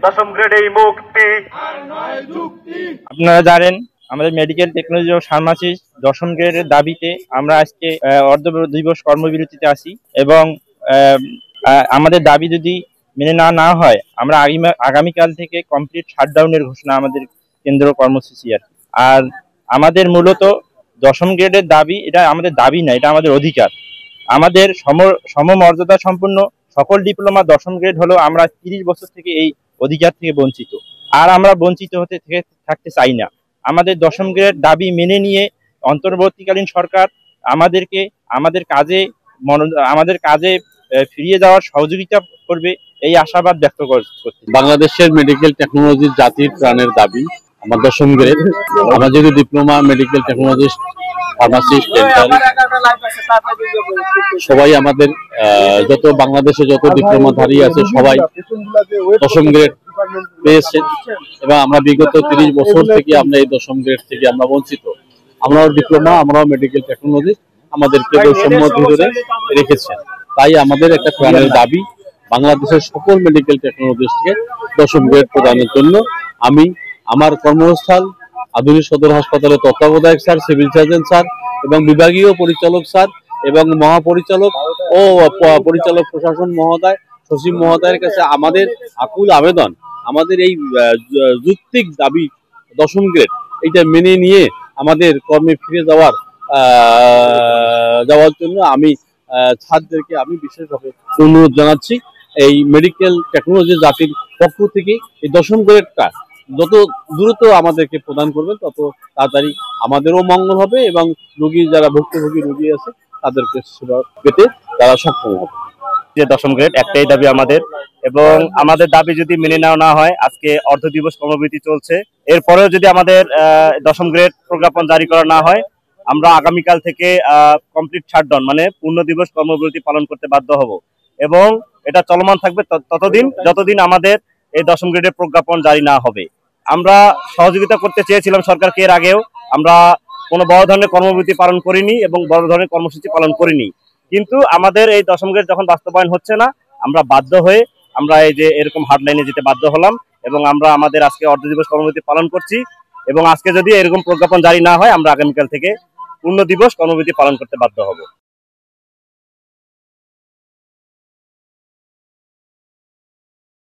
দশম গ্রেডেই মুক্তি। আপনারা জানেন আমাদের মেডিকেল টেকনোলজি ও ফার্মাসিস্ট দশম গ্রেডের দাবিতে আমরা আজকে অর্ধ দিবস কর্মবিরতিতে আছি এবং আমাদের দাবি যদি মেনে না হয় আমরা আগামীকাল থেকে কমপ্লিট শাটডাউনের ঘোষণা আমাদের কেন্দ্র কর্মসূচি আর আমাদের মূলত দশম গ্রেডের দাবি এটা আমাদের দাবি না, এটা আমাদের অধিকার। আমাদের সমমর্যাদা সম্পন্ন সকল ডিপ্লোমা দশম গ্রেড হলো আমরা 30 বছর থেকে এই অধিকার থেকে বঞ্চিত, আর আমরা বঞ্চিত হতে থাকতে চাই না। আমাদের দশম গ্রেড দাবি মেনে নিয়ে অন্তর্বর্তীকালীন সরকার আমাদেরকে আমাদের কাজে ফিরিয়ে যাওয়ার সহযোগিতা করবে এই আশাবাদ ব্যক্ত করতে। বাংলাদেশের মেডিকেল টেকনোলজি জাতির প্রাণের দাবি আমার দশম গ্রেড। আমরা যদি diploma medical technologist, pharmacist, dental সবাই আমাদের যত বাংলাদেশে যত ডিপ্লোমাধারী আছে সবাই দশম গ্রেড পেয়েছে এবং আমরা বিগত 30 বছর থেকে আমরা এই দশম গ্রেড থেকে আমরা বঞ্চিত। আমরাও ডিপ্লোমা, আমরাও মেডিকেল টেকনোলজি, আমাদেরকে বৈষম্য ধরে রেখেছেন। তাই আমাদের একটা প্রাণের দাবি বাংলাদেশের সকল মেডিকেল টেকনোলজিস্টকে দশম গ্রেড প্রদানের জন্য। আমি আমার কর্মস্থল আধুনিক সদর হাসপাতালের তত্ত্বাবধায়ক স্যার, সিভিল সার্জন স্যার এবং বিভাগীয় পরিচালক স্যার এবং মহাপরিচালক ও পরিচালক প্রশাসন মহোদয়, সচিব মহোদয়ের কাছে আমাদের আকুল আবেদন, আমাদের এই যৌক্তিক দাবি দশম গ্রেড এইটা মেনে নিয়ে আমাদের কর্মে ফিরে যাওয়ার জন্য আমি ছাত্রদেরকে আমি বিশেষভাবে অনুরোধ জানাচ্ছি। এই মেডিকেল টেকনোলজি জাতির পক্ষ থেকে এই দশম গ্রেডটা যত দ্রুত আমাদেরকে প্রদান করবেন তত তাড়াতাড়ি আমাদেরও মঙ্গল হবে এবং রোগী যারা ভুক্তভোগী রোগী আছে তাদেরকে সেবা পেতে তারা সক্ষম হবে। যে দশম গ্রেড একটাই দাবি আমাদের, এবং আমাদের দাবি যদি মেনে নেওয়া না হয় আজকে অর্ধ দিবস কর্মবিরতি চলছে। এরপরেও যদি আমাদের দশম গ্রেড প্রজ্ঞাপন জারি করা না হয় আমরা আগামীকাল থেকে কমপ্লিট শাটডাউন মানে পূর্ণ দিবস কর্মবিরতি পালন করতে বাধ্য হব এবং এটা চলমান থাকবে ততদিন যতদিন আমাদের এই দশম গ্রেডের প্রজ্ঞাপন জারি না হবে। আমরা সহযোগিতা করতে চেয়েছিলাম সরকারকে, এর আগেও আমরা কোনো বড় ধরনের কর্মবিরতি পালন করিনি এবং বড় ধরনের কর্মসূচি পালন করিনি, কিন্তু আমাদের এই দশম গ্রেড যখন বাস্তবায়ন হচ্ছে না আমরা বাধ্য হয়ে আমরা এই যে এরকম হার্ডলাইনে যেতে বাধ্য হলাম এবং আমরা আমাদের আজকে অর্ধ দিবস কর্মবিরতি পালন করছি এবং আজকে যদি এরকম প্রজ্ঞাপন জারি না হয় আমরা আগামীকাল থেকে পূর্ণ দিবস কর্মবিরতি পালন করতে বাধ্য হব।